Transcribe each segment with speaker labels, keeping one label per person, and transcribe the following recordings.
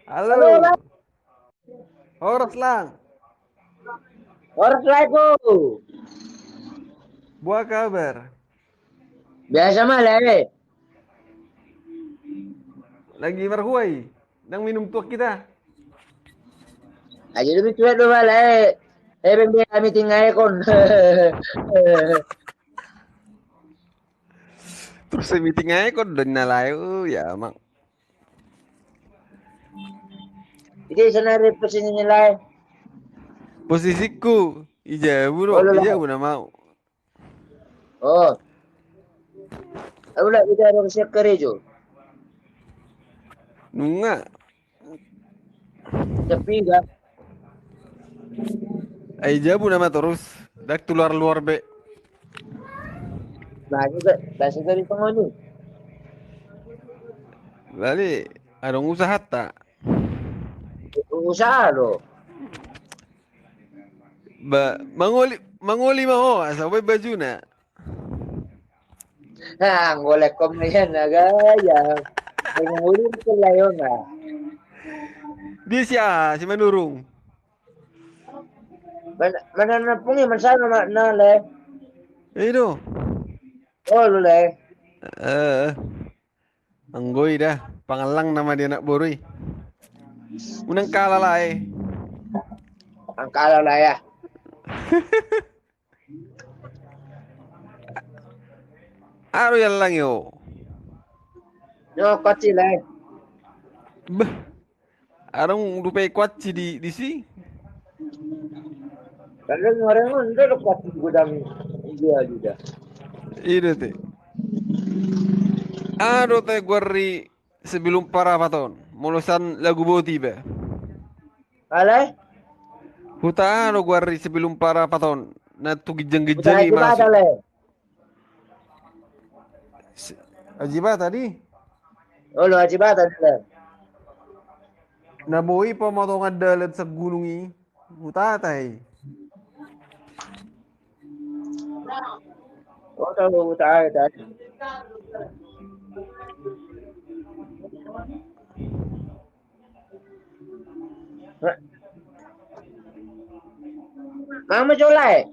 Speaker 1: Halo,
Speaker 2: Halo, Bang.
Speaker 1: Horas lang.
Speaker 2: Assalamualaikum.
Speaker 1: Buah kabar.
Speaker 2: Biasa mah lele.
Speaker 1: Lagi berhuai. Nang minum tuak kita.
Speaker 2: Aja lebih tua dulu lele. Ben ben kami tinggal kon.
Speaker 1: Terus saya meeting aja kok udah nalai. Ya mak.
Speaker 2: Jadi sana representasi nilai.
Speaker 1: Posisiku. Ija bro.
Speaker 2: Oh, lu
Speaker 1: Ija
Speaker 2: lah.
Speaker 1: guna mau.
Speaker 2: Oh, aku lah kita ada siap kerja.
Speaker 1: Nunga.
Speaker 2: Tapi enggak.
Speaker 1: Ija bu nama terus. Dak tular luar be.
Speaker 2: Nah, juga bahasa dari penghuni.
Speaker 1: Bali. Ada usaha tak.
Speaker 2: Usaha lo.
Speaker 1: Mangoli mau. Asal baju na.
Speaker 2: Nah, golek komedian naga ya. Penghuni itu layon lah.
Speaker 1: Dia siapa? Si Manurung.
Speaker 2: Mana napungnya man sana na le.
Speaker 1: Itu.
Speaker 2: Oh, lu le.
Speaker 1: Eh. Anggoy dah. Pangalang nama dia nak boroi. Unang kalah lah eh.
Speaker 2: Ang kala lah ya.
Speaker 1: Aro yang lang yo.
Speaker 2: No, kecil le.
Speaker 1: Bah, arong rupai kuat sih di si.
Speaker 2: Kadang orang pun udah lepas di gudang dia juga.
Speaker 1: Itu teh. Aro teh guari sebelum para paton. Mulusan lagu boti be.
Speaker 2: Alay,
Speaker 1: Huta aro guari sebelum para paton. Na tu
Speaker 2: udah
Speaker 1: gejeng-gejengi
Speaker 2: haji bata
Speaker 1: masuk.
Speaker 2: le.
Speaker 1: Ajiba tadi.
Speaker 2: Oh, lo haji bata le.
Speaker 1: Naboi pemotongan dalat segunungi. Huta teh.
Speaker 2: Oh, tahu tahu tahu. Mama colai.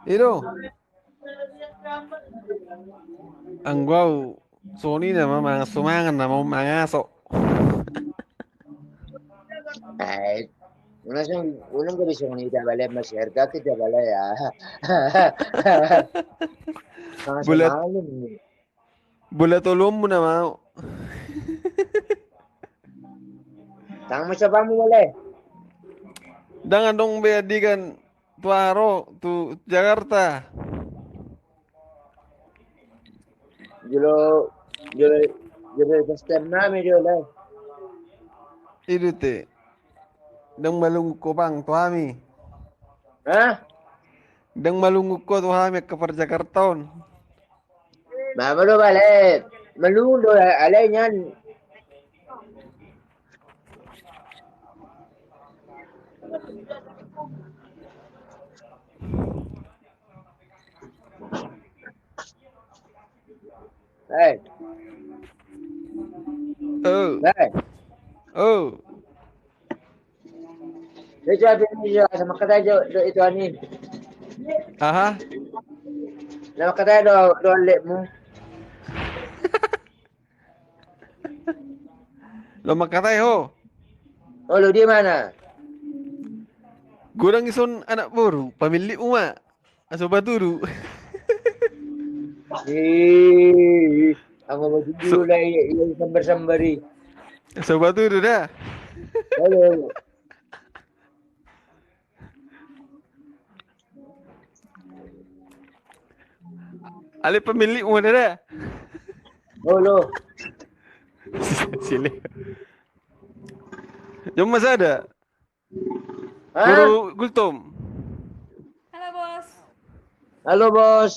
Speaker 1: Itu. Anggau. Sony nama mga sumangan nama mga so.
Speaker 2: Ay, unang gabi siya ngunita balay masyerga kita balay ah. Mga
Speaker 1: Bulat
Speaker 2: sumangan.
Speaker 1: bulat ulum mo na mau.
Speaker 2: Tang mo siya ba mo balay?
Speaker 1: Jangan dong beadikan tuaro tu Jakarta.
Speaker 2: Julo, julo, julo pastor namin julo.
Speaker 1: Itu teh. Dang malungkot ko bang tuhami.
Speaker 2: Hah?
Speaker 1: Dang malungkot ko tuhami ke per Jakartaon.
Speaker 2: Mama lo balay. Malundo alay niyan. Hey,
Speaker 1: Oh,
Speaker 2: hey.
Speaker 1: oh.
Speaker 2: Dia jual Indonesia sama kata itu ani.
Speaker 1: Aha.
Speaker 2: Nama kata do lepmu.
Speaker 1: Lo makatay ho.
Speaker 2: Oh, lu di mana?
Speaker 1: Gurang ison anak baru. Pemilik uma. Aso baturu.
Speaker 2: Ang mga dulu
Speaker 1: So,
Speaker 2: lah yung sambar-sambari.
Speaker 1: aso baturu dah.
Speaker 2: Halo.
Speaker 1: Ale pemilik uma dah.
Speaker 2: Halo.
Speaker 1: Sile. Jom mas ada.
Speaker 2: Hah?
Speaker 1: Guru Gultom.
Speaker 3: Halo bos.
Speaker 2: Halo, bos.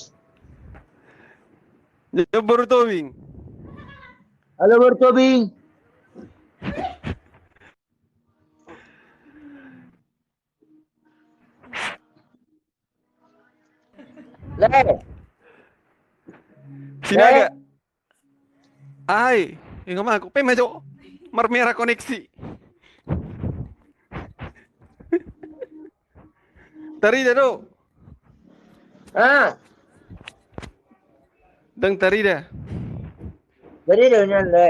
Speaker 1: Jom baru towing.
Speaker 2: Halo, Bertobing. Le,
Speaker 1: Sinaga.
Speaker 2: le.
Speaker 1: Ay. Ingat mah aku. Pemajo. Mermerah koneksi. Tari dah tu.
Speaker 2: Ha?
Speaker 1: Dang tari dah.
Speaker 2: Jadi dia nyan le.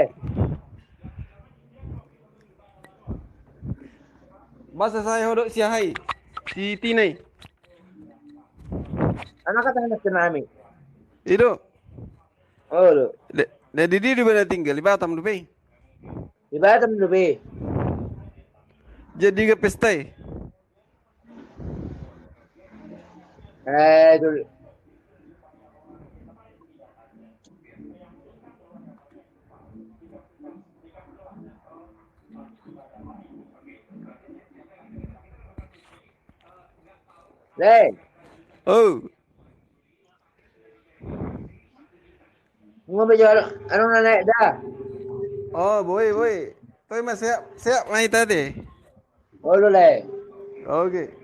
Speaker 1: Masa saya hodok siahai. Si Tinai.
Speaker 2: Anak kata anak kena ami.
Speaker 1: Itu.
Speaker 2: Oh lo.
Speaker 1: Dah di mana tinggal? Di Batam lebih.
Speaker 2: Di Batam lebih.
Speaker 1: Jadi ke pesta.
Speaker 2: Dulu. Le,
Speaker 1: Oh.
Speaker 2: mau belajar anu naik dah.
Speaker 1: Oh, boleh. Tôi mà sẽ mai ta để.
Speaker 2: Oh lo le.
Speaker 1: Ok.